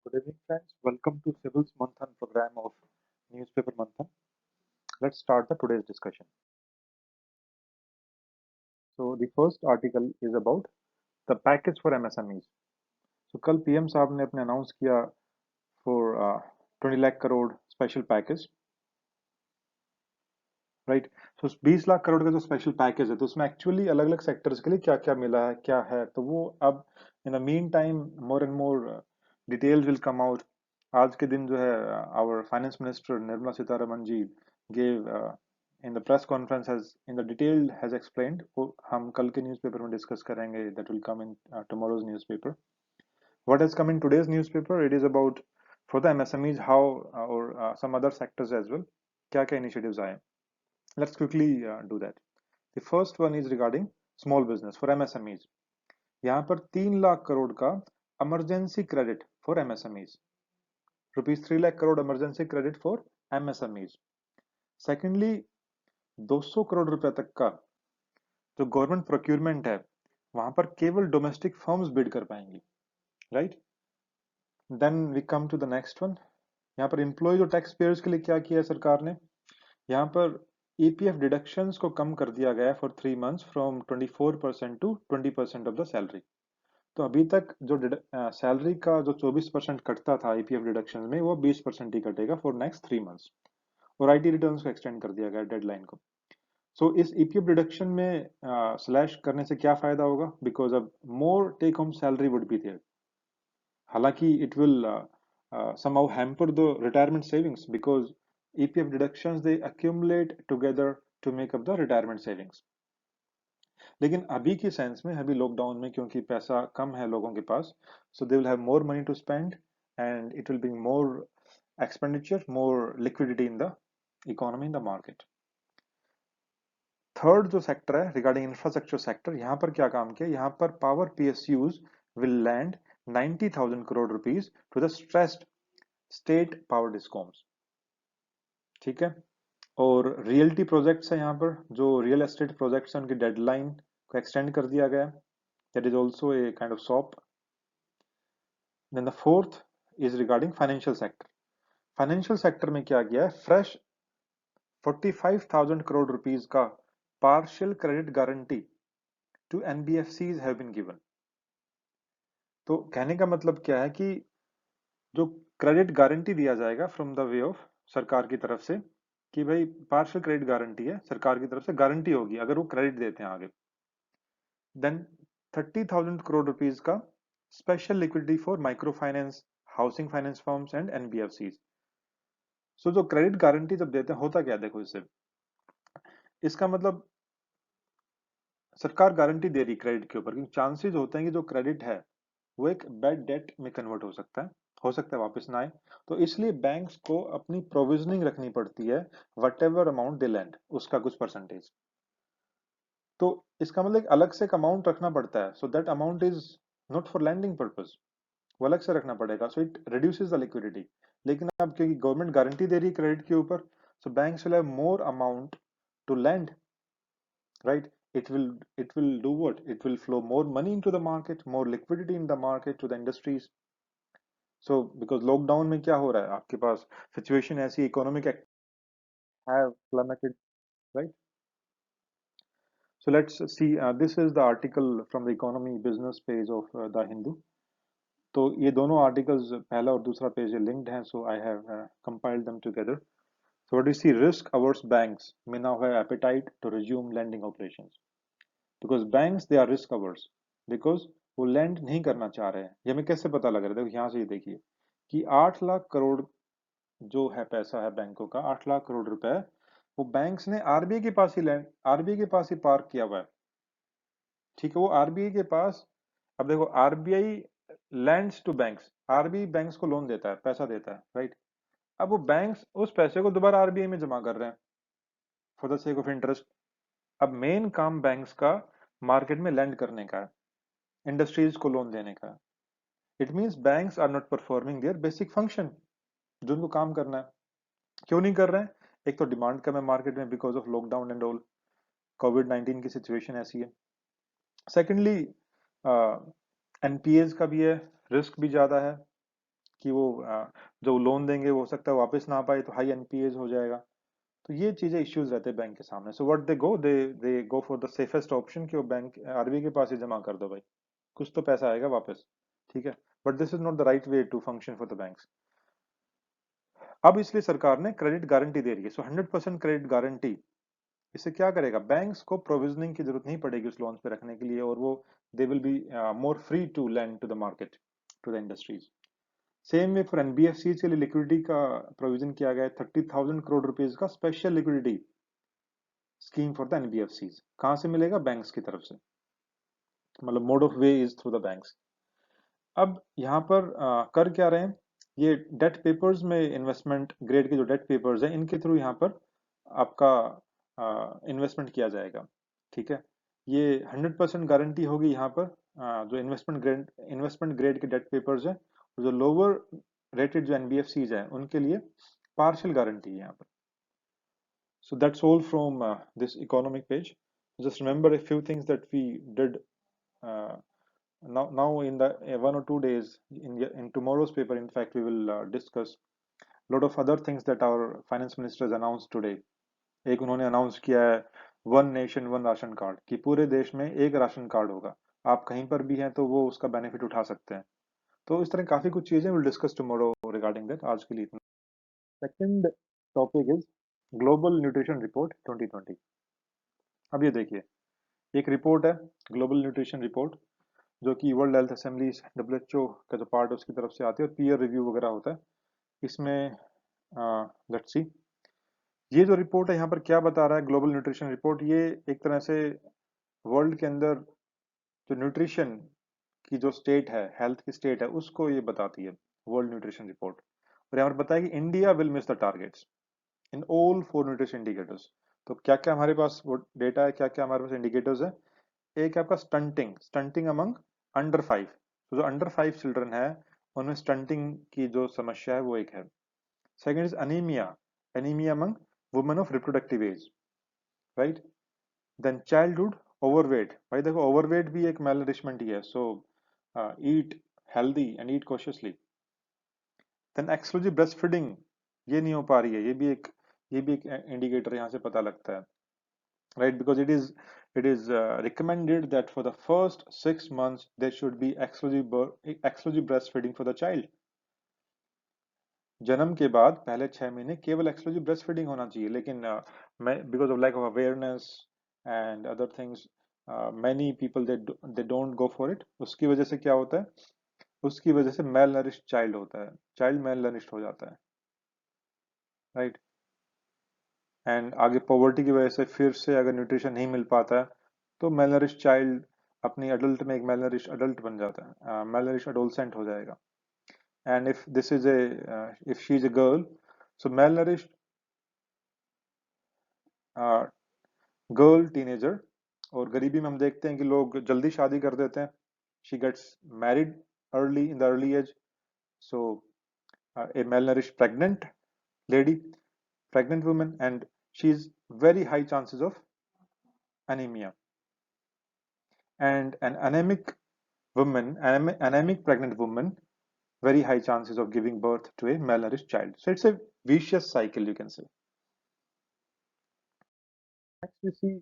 Good evening, friends. Welcome to Civil's Manthan program of Newspaper Manthan. Let's start the today's discussion. So the first article is about the package for MSMEs. So कल PM साहब ने अपने announce किया for 20 lakh crore special package, right? So 20 lakh crore का जो special package है तो उसमें एक्चुअली अलग अलग सेक्टर्स के लिए क्या क्या मिला है, क्या है, तो वो अब in the meantime more and more details will come out. आज के दिन जो है our finance minister Nirmala Sitharaman ji gave in the press conference has in the detail has explained. वो हम कल के न्यूज़पेपर में डिस्कस करेंगे. That will come in tomorrow's newspaper. What has come in today's newspaper? It is about for the MSMEs how or some other sectors as well. क्या क्या initiatives आए? Let's quickly do that. The first one is regarding small business for MSMEs. यहाँ पर 3 लाख करोड़ का emergency credit for MSMEs. Rupees 3 lakh crore emergency credit for MSMEs. Secondly, 200 crore रुपए तक का जो गवर्नमेंट प्रोक्यूरमेंट है वहां पर केवल डोमेस्टिक फर्म्स बिड कर पाएंगी, right? Then we come to the next one. यहाँ पर एम्प्लॉयज और टैक्स पेयर्स के लिए क्या किया है सरकार ने? यहाँ पर ईपीएफ डिडक्शंस को कम कर दिया गया for 3 months from 24% to 20% of the salary. तो अभी तक जो सैलरी का जो 24% कटता था ईपीएफ डिडक्शन में वो 20% ही कटेगा फॉर नेक्स्ट 3 मंथ्स. और आईटी रिटर्न्स को एक्सटेंड कर दिया गया डेडलाइन को. सो इस ईपीएफ डिडक्शन में स्लैश करने से क्या फायदा होगा? बिकॉज अब more take home salary would be there. हालांकि it will somehow hamper the retirement savings because EPF deductions they accumulate together to make up the retirement savings. लेकिन अभी की सेंस में अभी लॉकडाउन में क्योंकि पैसा कम है लोगों के पास, so they will have more money to spend and it will bring more expenditure, more liquidity in the economy, in the market. Third जो सेक्टर है रिगार्डिंग इंफ्रास्ट्रक्चर सेक्टर, यहाँ पर क्या काम किया? यहाँ पर power PSUs will lend 90,000 crore rupees to the stressed state power discoms. ठीक है. और रियल्टी प्रोजेक्ट्स है यहाँ पर जो रियल एस्टेट प्रोजेक्ट्स हैं उनकी डेडलाइन को एक्सटेंड कर दिया गया. That is also a kind of sop. Then the fourth is regarding financial sector. Financial sector में क्या किया है? फ्रेश 45,000 करोड़ रुपीज का partial credit guarantee to NBFCs have been given. तो कहने का मतलब क्या है कि जो क्रेडिट गारंटी दिया जाएगा फ्रॉम द वे ऑफ सरकार की तरफ से कि भाई पार्शियल क्रेडिट गारंटी है, सरकार की तरफ से गारंटी होगी अगर वो क्रेडिट देते हैं आगे. देन 30,000 करोड़ रुपीज का special liquidity for micro finance, housing finance firms and NBFCs. So जो क्रेडिट गारंटी जब देते हैं होता क्या? देखो इससे इसका मतलब सरकार गारंटी दे रही क्रेडिट के ऊपर, क्योंकि चांसेस होते हैं कि जो क्रेडिट है वो एक बैड डेट में कन्वर्ट हो सकता है वापस ना आए. तो इसलिए बैंक्स को अपनी प्रोविजनिंग रखनी पड़ती है what ever amount they land, उसका कुछ परसेंटेज. तो इसका मतलब एक अलग से एक अमाउंट रखना पड़ता है. So that amount is not for lending purpose, वो अलग से रखना पड़ेगा. So it reduces the liquidity. लेकिन अब क्योंकि गवर्नमेंट गारंटी दे रही है क्रेडिट के ऊपर, so banks will have more amount to lend, right? It will do what? It will flow more money into the market, more liquidity in the market to the industries. So because lockdown में क्या हो रहा है? आपके पास situation ऐसी economic have plummeted, right? So let's see. This is the article from the economy business page of the Hindu. तो ये दोनों articles पहला और दूसरा पेज linked हैं, so I have compiled them together. So what do you see? Risk averse banks may now have appetite to resume lending operations. Because banks they are risk averse, because वो lend नहीं करना चाह रहे हैं. ये हमें कैसे पता लग रहा है? देखो यहाँ से ये देखिए कि 8 लाख करोड़ जो है पैसा है बैंकों का, 8 लाख करोड़ रुपए वो बैंक्स ने आरबीआई के पास ही आरबीआई के पास ही पार्क किया हुआ है. ठीक है, वो आरबीआई के पास. अब देखो RBI lends to banks, RBI banks को लोन देता है, पैसा देता है, राइट? अब वो बैंक्स उस पैसे को दोबारा आरबीआई में जमा कर रहे हैं for the sake of interest. अब मेन काम बैंक्स का मार्केट में लैंड करने का है, इंडस्ट्रीज को लोन देने का. It means banks are not performing their basic function जो उनको काम करना है. क्यों नहीं कर रहे हैं? एक तो डिमांड कम है मार्केट में because of lockdown and all, कोविड-19 की सिचुएशन ऐसी है. सेकेंडली एनपीएज का भी है, रिस्क भी ज्यादा है. कि वो जो लोन देंगे वो हो सकता है वापस ना पाए, तो हाई एनपीएज हो जाएगा। तो ये चीजें इश्यूज रहते हैं बैंक के सामने। So what they go for the safest option कि वो बैंक आरबीआई के पास ही जमा कर दो भाई, कुछ तो पैसा आएगा वापस। ठीक है, but this is not the right way to function for the banks. अब इसलिए सरकार ने क्रेडिट गारंटी दे रही है। सो 100% क्रेडिट गारंटी, इससे क्या करेगा, बैंक्स को प्रोविजनिंग की जरूरत नहीं पड़ेगी उस लोन्स पे रखने के लिए, और वो they will be more free to lend to the market, to the industries. Same way for NBFC के लिए लिक्विडिटी का प्रोविजन किया गया है, 30,000 करोड़ रुपीज का special liquidity scheme for the NBFC. कहां से मिलेगा, बैंक्स की तरफ से, मतलब mode of way is through the banks. अब यहाँ पर कर क्या रहे हैं, ये डेट पेपर्स में, इन्वेस्टमेंट ग्रेड के जो डेट पेपर्स हैं इनके थ्रू यहाँ पर आपका इन्वेस्टमेंट किया जाएगा। ठीक है, ये 100% गारंटी होगी यहाँ पर। जो इन्वेस्टमेंट ग्रेड के डेट पेपर्स हैं, जो लोअर रेटेड जो एनबीएफसीज हैं उनके लिए पार्शियल गारंटी है यहाँ पर। So that's all from this economic page. Just remember a few things that we did uh, now in the 1 or 2 days in tomorrow's paper. In fact, we will discuss a lot of other things that our finance minister has announced today. एक उन्होंने announce किया है one nation one ration card, कि पूरे देश में एक ration card होगा, आप कहीं पर भी हैं तो वो उसका बेनिफिट उठा सकते हैं। तो इस तरह काफी कुछ चीजें will discuss tomorrow regarding that. आज के लिए इतना। Second topic is global Nutrition report 2020। अब ये देखिए, एक रिपोर्ट है ग्लोबल न्यूट्रिशन रिपोर्ट, जो कि वर्ल्ड हेल्थ असेंबली डब्ल्यूएचओ का जो पार्ट है उसकी तरफ से आती है, और पीयर रिव्यू वगैरह होता है इसमें। लेट्स सी, ये जो रिपोर्ट है यहाँ पर क्या बता रहा है, ग्लोबल न्यूट्रिशन रिपोर्ट, ये एक तरह से वर्ल्ड के अंदर जो न्यूट्रिशन की जो स्टेट है, हेल्थ की स्टेट है, उसको ये बताती है वर्ल्ड न्यूट्रिशन रिपोर्ट। और यहाँ पर बताया कि India will miss the targets in all 4 nutrition indicators. तो क्या क्या हमारे पास वो डेटा है, क्या क्या हमारे पास इंडिकेटर्स है। एक है आपका स्टंटिंग, स्टंटिंग अमंग अंडर 5। तो जो अंडर 5 चिल्ड्रन है उनमें स्टंटिंग की जो समस्या है वो एक है। Second is anaemia, anaemia among women of reproductive age, right. Then childhood overweight, भाई देखो ओवरवेट भी एक मैलनरिशमेंट ही है, so eat healthy and eat cautiously. Then exclusive breast feeding, ये नहीं हो पा रही है, ये भी एक इंडिकेटर यहाँ से पता लगता है, right, because it is recommended that for the first 6 months there should be exclusive breastfeeding for the child। जन्म के बाद पहले 6 महीने केवल एक्सक्लूसिव ब्रेस्ट फीडिंग होना चाहिए, लेकिन because of lack of awareness and other things many people they don't go for it. उसकी वजह से क्या होता है, उसकी वजह से मेल नरिश्ड चाइल्ड होता है, चाइल्ड मेल नरिश्ड हो जाता है, राइट। एंड आगे पॉवर्टी की वजह से फिर से अगर न्यूट्रिशन नहीं मिल पाता है तो मेलनरिश चाइल्ड अपनी अडल्ट में एक मेलनरिश अडल्ट बन जाता है, मेलनरिश अडोलसेंट हो जाएगा। And if this is a if she is a girl, so malnourished girl teenager. और गरीबी में हम देखते हैं कि लोग जल्दी शादी कर देते हैं, she gets married early in the early age. So a malnourished pregnant lady, pregnant woman, and she's very high chances of anemia. And an anemic pregnant woman, very high chances of giving birth to a malnourished child. So it's a vicious cycle, you can say. Next we see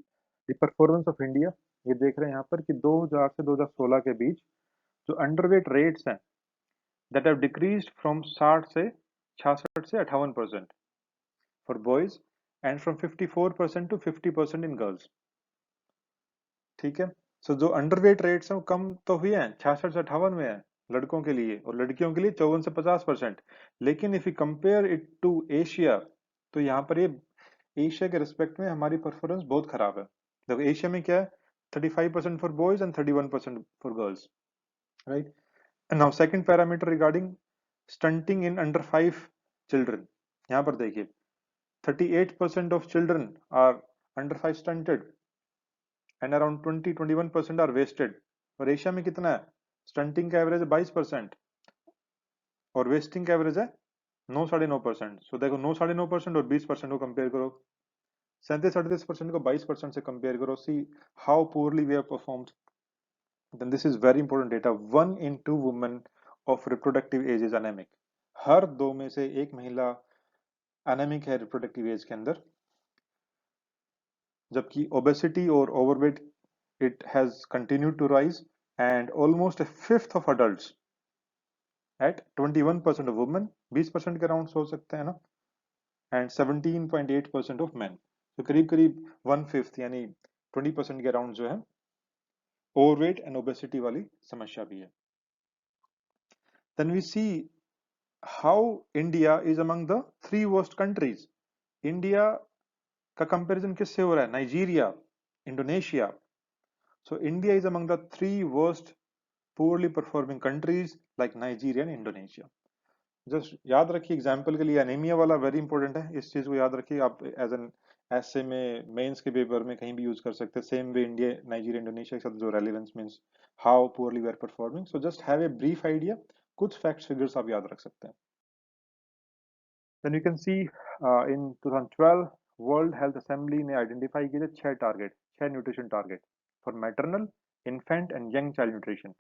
the performance of India। ये देख रहे हैं यहाँ पर कि 2000 से 2016 के बीच जो अंडरवेट रेट्स हैं that have decreased from 60 से 66 से 58% for boys and from 54% to 50% in girls। ठीक है, सो जो अंडरवेट रेट्स हैं वो कम तो हुए हैं, 66 से 58 में है लड़कों के लिए, और लड़कियों के लिए 54 से 50%। लेकिन if you compare it to Asia, तो यहाँ पर ये एशिया के रिस्पेक्ट में हमारी परफॉर्मेंस बहुत खराब है। देखो एशिया में क्या है, 35% for boys and 31% for girls, right. Now second parameter regarding stunting in under 5 children, यहाँ पर देखिए 38% of children are under 5 stunted and around 20-21% are wasted. और एशिया में कितना है, स्टंटिंग का एवरेज है 22% और वेस्टिंग का एवरेज है 9-9.5%। सो देखो 9-9.5% और 20% को कंपेयर करो, 37-38% को 22% से कंपेयर करो, see how poorly we have performed. Then this is very important data, 1 in 2 women of reproductive age is anemic। हर 2 में से 1 महिला एनेमिक है रिप्रोडक्टिव एज के अंदर, जबकि ओबेसिटी और overweight it has continued to rise, and almost a fifth of adults at 21% of women, 20% के अराउंड हो सकते हैं ना, and 17.8% of men, तो करीब करीब 1/5 यानी 20% के अराउंड जो है ओवरवेट एंड ओबेसिटी वाली समस्या भी है. Then we see how India is among the 3 worst countries. India का कंपैरिजन किससे हो रहा है? Nigeria, Indonesia. So India is among the 3 worst poorly performing countries like Nigeria and Indonesia. Just याद रखिए एग्जाम्पल के लिए एनीमिया वाला वेरी इंपॉर्टेंट है, इस चीज को याद रखिए. आप एज एन ऐसे में मेंस के पेपर में कहीं भी यूज कर सकते हैं. Same way India, Nigeria, Indonesia के साथ जो relevance means how poorly we are performing. So just have a brief idea, कुछ फैक्ट्स फिगर्स आप याद रख सकते हैं. Then you can see in 2012 World health Assembly ने आइडेंटिफाई किए थे 6 nutrition target for maternal, infant and young child nutrition.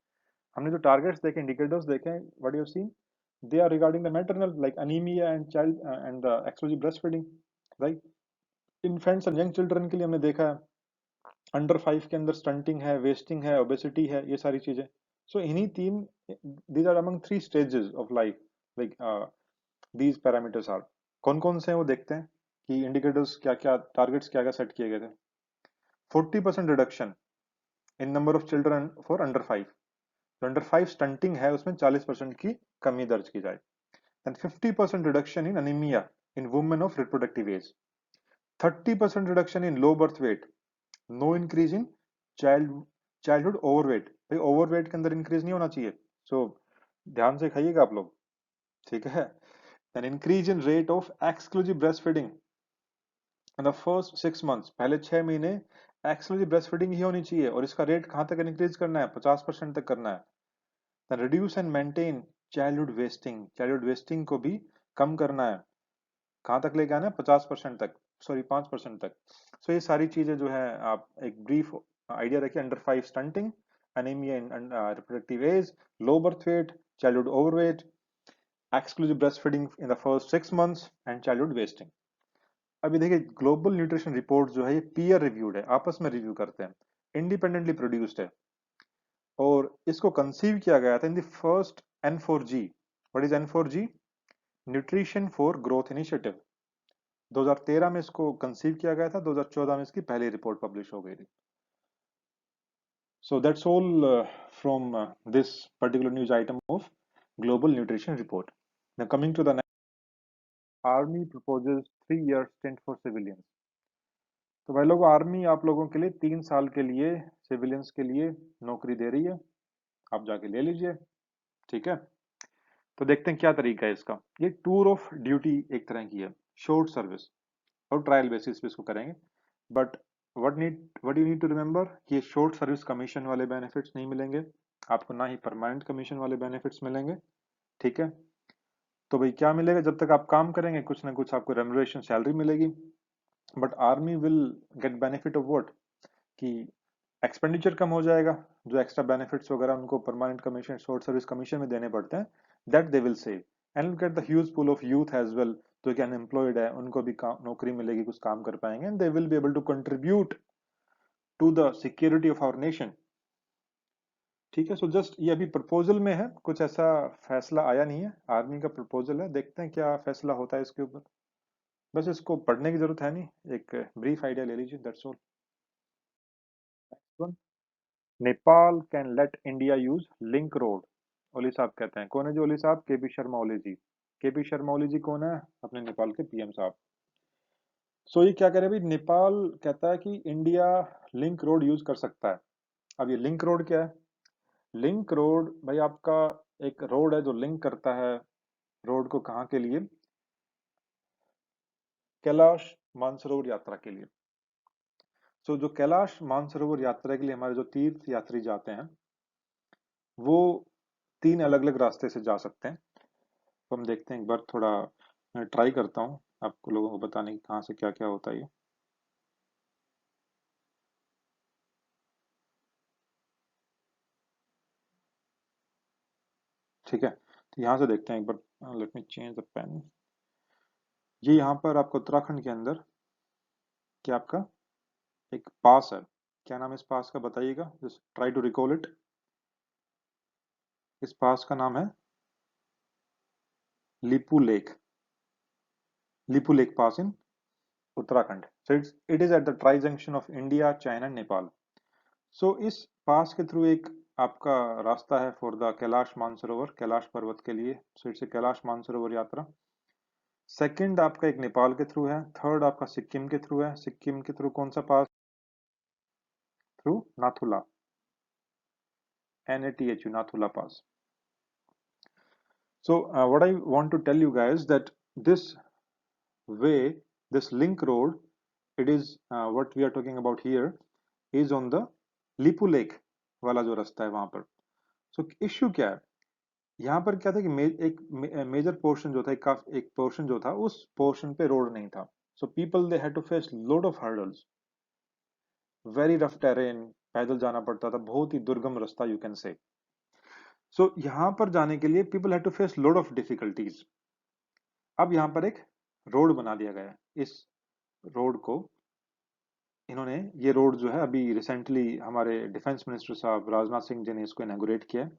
हमने जो टारगेट्स देखे, इंडिकेटर्स देखे, what you seen, they are regarding the maternal like anemia and child and the exclusive breastfeeding, right. infants and young children के लिए हमने देखा है under 5 के अंदर स्टंटिंग है, वेस्टिंग है, ओबेसिटी है, ये सारी चीजें. सो इन्हीं 3, these are among 3 stages of life, like these parameters are. कौन कौन से हैं वो देखते हैं कि इंडिकेटर्स क्या क्या, टारगेट्स क्या क्या सेट किए गए थे. 40% reduction in number of children for under 5. जो अंडर 5 स्टंटिंग है उसमें 40% की कमी दर्ज की जाए. And 50% reduction in anemia in women of reproductive age. 30% reduction in low birth weight. No increase in child childhood overweight. भाई overweight के अंदर increase नहीं होना चाहिए. So ध्यान से खाइएगा आप लोग, ठीक है. An increase in rate of exclusive breastfeeding in the first 6 months. पहले 6 महीने exclusive breastfeeding ही होनी चाहिए, और इसका रेट कहाँ तक increase करना है? 50% तक करना है. Then reduce and maintain childhood wasting. childhood wasting को भी कम करना है. कहाँ तक लेके आना है? 50% तक, सॉरी 5% तक. सो ये सारी चीजें जो है आप एक ब्रीफ आइडिया रखिए. Under 5 stunting, anaemia in reproductive age, low birth weight, childhood overweight, exclusive breast feeding in the first 6 months and childhood wasting. अभी देखिए ग्लोबल न्यूट्रिशन रिपोर्ट जो है ये पीयर रिव्यूड है, आपस में रिव्यू करते हैं, इंडिपेंडेंटली प्रोड्यूस्ड है, और इसको कंसीव किया गया था in the first N4G. What is N4G? Nutrition for growth initiative. 2013 में इसको कंसीव किया गया था, 2014 में इसकी पहली रिपोर्ट पब्लिश हो गई थी. So that's all from this particular news item of Global Nutrition Report. Now coming to the next, army proposes 3 year stint for civilians. तो भाई लोग, आर्मी आप लोगों के लिए 3 साल के लिए सिविलियंस के लिए नौकरी दे रही है, आप जाके ले लीजिए, ठीक है. तो देखते हैं क्या तरीका है इसका. ये टूर ऑफ ड्यूटी एक तरह की है, शॉर्ट सर्विस, और ट्रायल बेसिस पे इसको करेंगे. But what you need to remember कि शॉर्ट सर्विस कमीशन वाले बेनिफिट्स नहीं मिलेंगे आपको, ना ही परमानेंट कमीशन वाले बेनिफिट्स मिलेंगे, ठीक है. तो भाई क्या मिलेगा? जब तक आप काम करेंगे कुछ ना कुछ आपको रेम्युनरेशन, सैलरी मिलेगी. But army will get benefit of what, कि एक्सपेंडिचर कम हो जाएगा, जो एक्स्ट्रा बेनिफिट्स वगैरह उनको permanent commission, short service commission में देने पड़ते हैं, that they will save. And get the huge pool of youth as well, जो कि अनएम्प्लॉयड है, उनको भी नौकरी मिलेगी, कुछ काम कर पाएंगे, and they will be able to contribute to the security of our nation, ठीक है. सो जस्ट ये अभी प्रपोजल में है, कुछ ऐसा फैसला आया नहीं है, आर्मी का प्रपोजल है, देखते हैं क्या फैसला होता है इसके ऊपर. बस इसको पढ़ने की जरूरत है नहीं, एक ब्रीफ आइडिया ले लीजिए, that's all. Nepal can let India use link road. Oli साहब कहते हैं. कौन है जो ओली साहब? केपी शर्मा ओली जी. केपी शर्मा ओली जी कौन है? अपने नेपाल के पीएम साहब. सो ये क्या करे भाई, नेपाल कहता है कि इंडिया लिंक रोड यूज कर सकता है. अब ये लिंक रोड क्या है? लिंक रोड भाई आपका एक रोड है जो लिंक करता है, रोड को कहाँ के लिए? कैलाश मानसरोवर यात्रा के लिए. सो जो कैलाश मानसरोवर यात्रा के लिए हमारे जो तीर्थ यात्री जाते हैं, वो 3 अलग अलग रास्ते से जा सकते हैं. तो हम देखते हैं, एक बार थोड़ा मैं ट्राई करता हूँ आपको लोगों को बताने की कहाँ से क्या क्या होता है ये. ठीक है, तो यहाँ से देखते हैं एक बार. Let me change the pen. ये यहाँ पर आपको उत्तराखंड के अंदर क्या आपका एक पास है, क्या नाम है इस पास का बताइएगा, just try to recall it. इस पास का नाम है Lipu lake, Lipu lake pass in Uttarakhand. So it is at the tri junction of India, China, Nepal. So इस पास के थ्रू एक आपका रास्ता है फॉर द कैलाश मानसरोवर, कैलाश पर्वत के लिए। So it's a Kailash Mansarovar Yatra. Second आपका एक नेपाल के थ्रू है। थर्ड आपका सिक्किम के थ्रू है। सिक्किम के थ्रू कौन सा pass? Through Nathula, NATHU, Nathula pass. So what I want to tell you guys that this way, this link road, it is what we are talking about here is on the Lipu lake वाला जो रास्ता है वहां पर। So issue क्या है यहाँ पर, क्या था कि एक मेजर पोर्शन जो था, एक पोर्शन जो था, उस पोर्शन पे रोड नहीं था। So people they had to face load of hurdles, very rough terrain, पैदल जाना पड़ता था, बहुत ही दुर्गम रास्ता यू कैन से। सो यहाँ पर जाने के लिए people had to face load of difficulties. अब यहाँ पर एक रोड बना दिया गया है। इस रोड को इन्होंने, ये रोड जो है अभी रिसेंटली हमारे डिफेंस मिनिस्टर साहब राजनाथ सिंह जी ने इसको इनॉग्रेट किया है।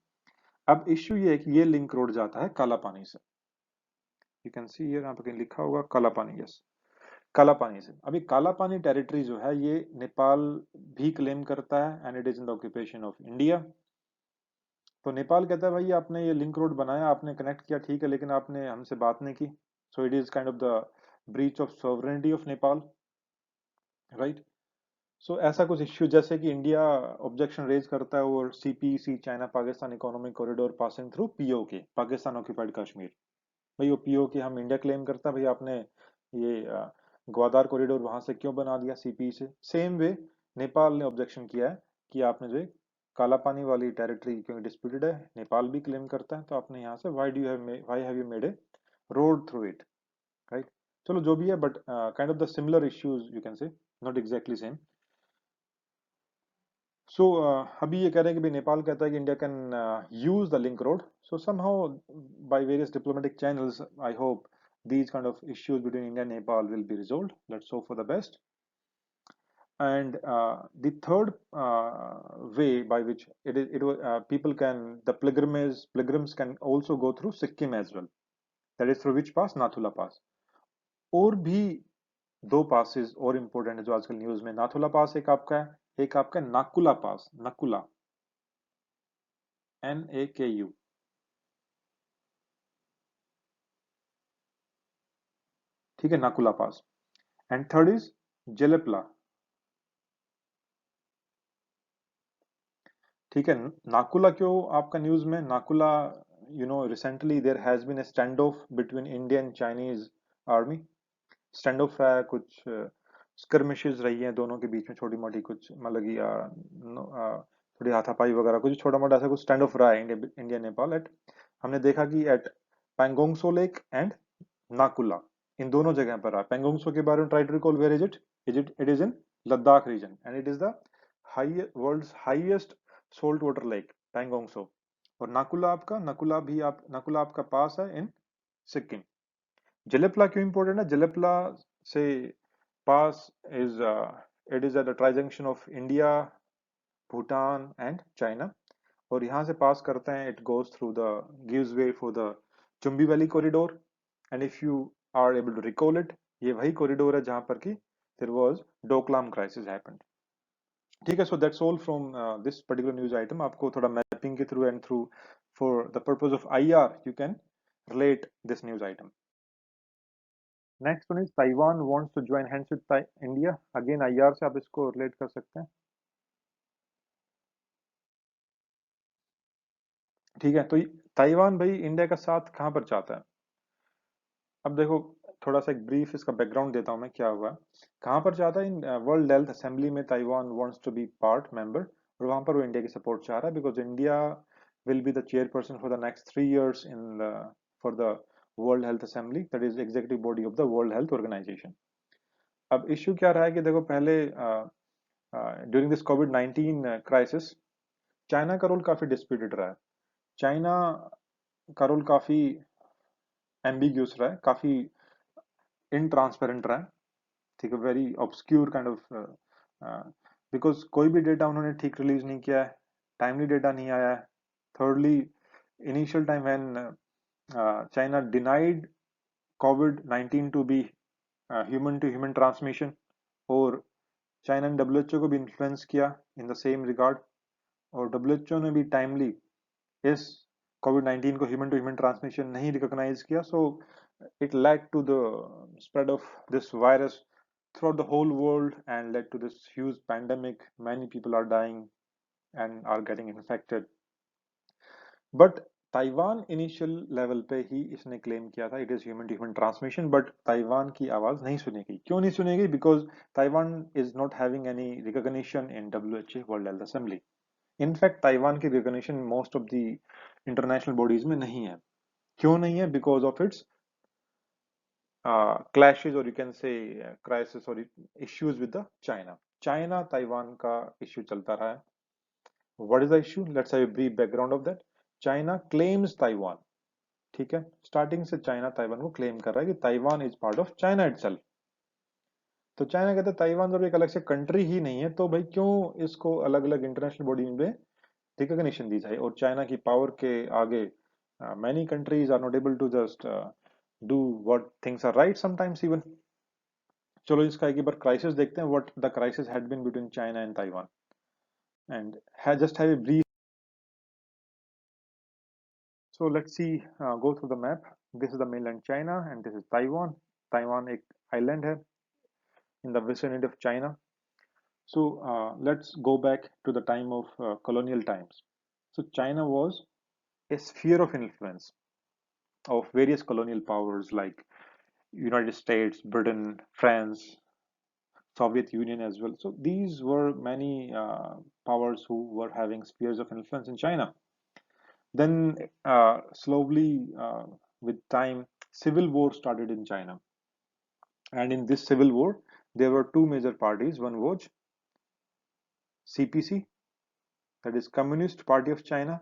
अब इश्यू ये है कि ये लिंक रोड जाता है काला पानी से। यू कैन सी हियर, यहाँ पे कहीं लिखा होगा काला पानी, यस, काला पानी से। अभी काला पानी टेरिटरी जो है ये नेपाल भी क्लेम करता है and it is in the occupation of India. तो नेपाल कहता है भाई आपने ये लिंक रोड बनाया, आपने कनेक्ट किया, ठीक है, लेकिन आपने हमसे बात नहीं की। So it is kind of the breach of sovereignty of Nepal, right. So ऐसा कुछ इश्यू जैसे कि इंडिया ऑब्जेक्शन रेज करता है और CPEC, China Pakistan economic corridor passing through POK, Pakistan occupied Kashmir. भाई वो POK हम इंडिया क्लेम करता है, भाई आपने ये ग्वादार कॉरिडोर वहां से क्यों बना दिया CPE से। सेम वे नेपाल ने ऑब्जेक्शन किया है कि आपने जो काला पानी वाली टेरिटरी क्योंकि डिस्प्यूटेड है, नेपाल भी क्लेम करता है, तो आपने यहाँ से why have you made a road through it, right. चलो जो भी है, but kind of the similar issues you can say, not exactly same. So अभी ये कह रहे हैं कि भाई नेपाल कहता है कि India can use the link road. So somehow by various diplomatic channels I hope these kind of issues between India and Nepal will be resolved. Let's hope for the best. And the third way by which people can, the pilgrims can also go through Sikkim as well. That is through which pass? Nathula Pass. और भी दो passes और important है जो आजकल news में। नाथुला पास एक आपका है, एक आपका नाकुला पास, नकुला, NAKU। ठीक है, Nakula pass. And third is Jelepla. ठीक है, नाकुला क्यों आपका न्यूज में? Nakula, you know, recently there has been a stand off between Indian Chinese army. Stand off है, कुछ स्कर्मिशेस रही हैं दोनों के बीच में, छोटी मोटी कुछ, मतलब कि थोड़ी हाथापाई वगैरह, कुछ छोटा मोटा ऐसा कुछ स्टैंड ऑफ रहा है इंडिया नेपाल एट। हमने देखा कि at Pangong Tso lake and Nakula, इन दोनों जगह पर रहा। पैंगोंगसो के बारे में try to recall, where is it? It is in Ladakh region and it is the world's highest salt water lake, Pangong Tso. और नाकुला आपका, नकुला आपका पास है इन सिक्किम। जेलेपला क्यों इंपॉर्टेंट है? जेलेपला से pass is, it is at the tri junction of India, Bhutan and China. और यहाँ से पास करते हैं, it goes through the, gives way for the Chumbi valley corridor. And if you are able to recall it, ये वही corridor है जहां पर कि there was Doklam crisis happened. ठीक है, so that's all from this particular news item. आपको थोड़ा मैपिंग के through and through for the purpose of IR you can relate this news item. Next one is Taiwan wants to join hands with India. Again IR से आप इसको relate कर सकते हैं। ठीक है, तो ताइवान भाई इंडिया का साथ कहाँ पर चाहता है? अब देखो, थोड़ा सा एक ब्रीफ इसका बैकग्राउंड देता हूँ मैं, क्या हुआ कहाँ पर चाहता है। इन वर्ल्ड हेल्थ असेंबली में Taiwan wants to be part member, और वहां पर वो इंडिया की सपोर्ट चाह रहा है, because India will be the chairperson for the next 3 years in for the World health Assembly, that is executive body of the World Health Organization. अब issue क्या रहा है कि देखो, पहले ड्यूरिंग दिस कोविड-19 क्राइसिस चाइना का रोल काफी डिस्प्यूटेड रहा है। चाइना का रोल काफी एम्बिग्यूस रहा है, काफी इनट्रांसपेरेंट रहा है, ठीक है, वेरी ऑब्सक्यूर काइंड ऑफ, बिकॉज कोई भी डेटा उन्होंने ठीक रिलीज नहीं किया है, टाइमली डेटा नहीं आया है। Thirdly, initial time when China denied कोविड-19 to be human to human transmission, और चाइना ने डब्ल्यूएचओ को भी इन्फ्लुएंस किया इन द सेम रिगार्ड, और डब्ल्यूएचओ ने भी टाइमली इस कोविड-19 को ह्यूमन टू ह्यूमन ट्रांसमिशन नहीं रिकॉग्नाइज किया। So it led to the spread of this virus throughout the whole world and led to this huge pandemic. Many people are dying and are getting infected. But Taiwan initial level पे ही इसने claim किया था it is human to human transmission, but Taiwan की आवाज नहीं सुनी गई। क्यों नहीं सुनी गई? Because Taiwan is not having any recognition in WHO world health assembly. In fact Taiwan की recognition most of the international bodies में नहीं है। क्यों नहीं है? Because of its clashes, or you can say crisis or issues with the China. China Taiwan का issue चलता रहा है। What is the issue? Let's have a brief background of that. China claims Taiwan, ठीक है, starting से China Taiwan को claim कर रहा है कि Taiwan is part of China itself. तो चाइना कहता है ताइवान जब एक अलग से कंट्री ही नहीं है तो भाई क्यों इसको अलग अलग इंटरनेशनल बॉडी में रिकॉग्निशन दी जाए। और चाइना की पावर के आगे many countries are not able to just do what things are right sometimes even. चलो इसका एक बार क्राइसिस देखते हैं, what the crisis had been between China and Taiwan, and just have a brief. So let's see, go through the map. This is the mainland China and this is Taiwan. Taiwan एक island है in the vicinity of China. So let's go back to the time of colonial times. So China was a sphere of influence of various colonial powers like United States, Britain, France, Soviet Union as well. So these were many powers who were having spheres of influence in China. Then slowly, with time, civil war started in China. And in this civil war, there were two major parties. One was CPC, that is Communist Party of China.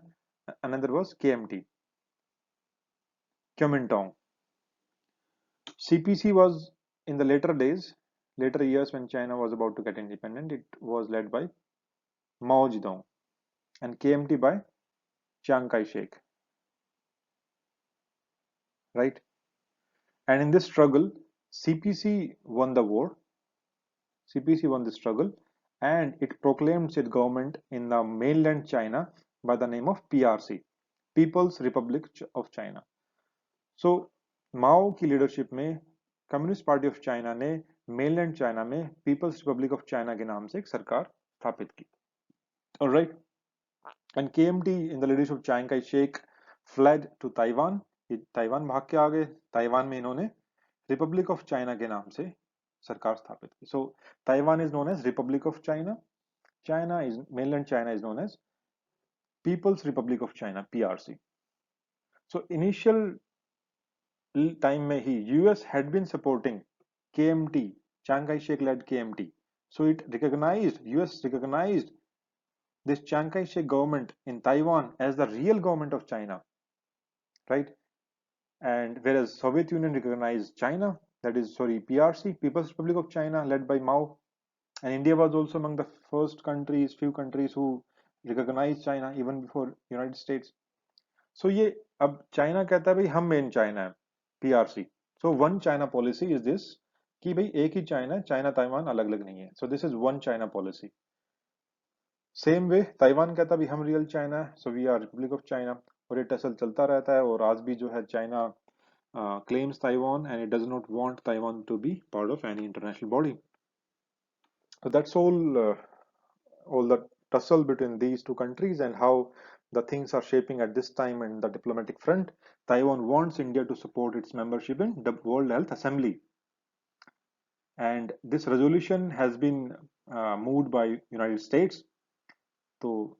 Another was KMT, Kuomintang. CPC was in the later years when China was about to get independent. It was led by Mao Zedong, and KMT by Chiang Kai-shek, right? And in this struggle, CPC won the war. CPC won the struggle, and it proclaimed its government in the mainland China by the name of PRC, People's Republic of China. So माओ की leadership में communist party of China ने mainland China में peoples republic of China के नाम से एक सरकार स्थापित की। Alright, and KMT in the leadership of Chiang Kai-shek fled to Taiwan. Taiwan भाग के आ गए। ताइवान में इन्होंने रिपब्लिक ऑफ चाइना के नाम से सरकार स्थापित की। So Taiwan is known as republic of China, China is mainland China is known as people's republic of China, PRC. So initial time में ही US had been supporting KMT, Chiang Kai-shek led KMT. So US recognized this Chiang Kai-shek government in Taiwan as the real government of China, right? And whereas Soviet Union recognized China, that is, sorry, PRC, People's Republic of China, led by Mao, and India was also among the few countries who recognized China even before United States. So ये अब China कहता है भाई हम main China है, PRC. So one China policy is this कि भाई एक ही चाइना है, चाइना ताइवान अलग अलग नहीं है। So this is one China policy. Same way Taiwan कहता भी हम रियल चाइना है, so we are Republic of China. और ये टसल चलता रहता है, और आज भी जो है China claims Taiwan and it does not want Taiwan to be part of any international body. So that's all the tussle between these two countries and how the things are shaping at this time in the diplomatic front. Taiwan wants India to support its membership in the World Health Assembly, and this resolution has been moved by United States. तो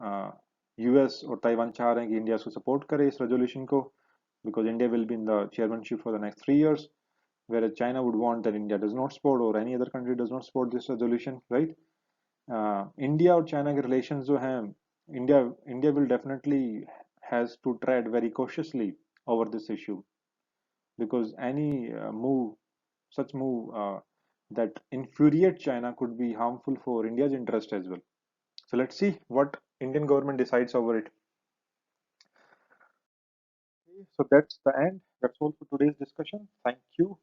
US और Taiwan चाह रहे हैं कि India इसको support करे इस resolution को, because India will be in the chairmanship for the next 3 years, whereas China would want that India does not support or any other country does not support this resolution, right? India और China के relations जो हैं, India will definitely has to tread very cautiously over this issue, because any such move that infuriate China could be harmful for India's interest as well. So let's see what Indian government decides over it. Okay, so that's the end. That's all for today's discussion. Thank you.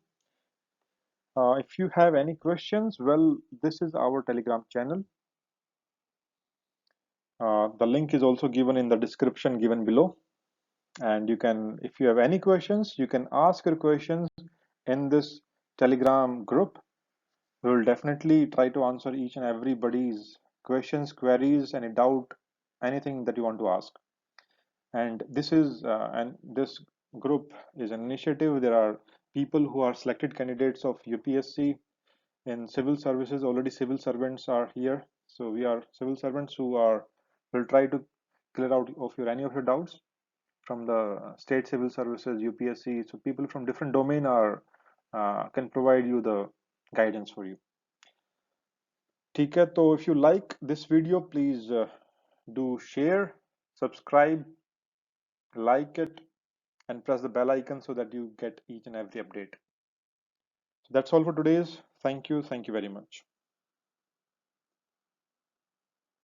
If you have any questions, well, this is our Telegram channel. The link is also given in the description given below. And you can, if you have any questions, you can ask your questions in this Telegram group. We will definitely try to answer each and everybody's questions, queries, any doubt, anything that you want to ask. And this group is an initiative. There are people who are selected candidates of UPSC in civil services. Already civil servants are here, so we are civil servants who are will try to clear out of your any of your doubts from the state civil services, UPSC. So people from different domain are can provide you the guidance for you. ठीक है, तो if you like this video, please do share, subscribe, like it, and press the bell icon so that you get each and every update. So that's all for today's. Thank you very much.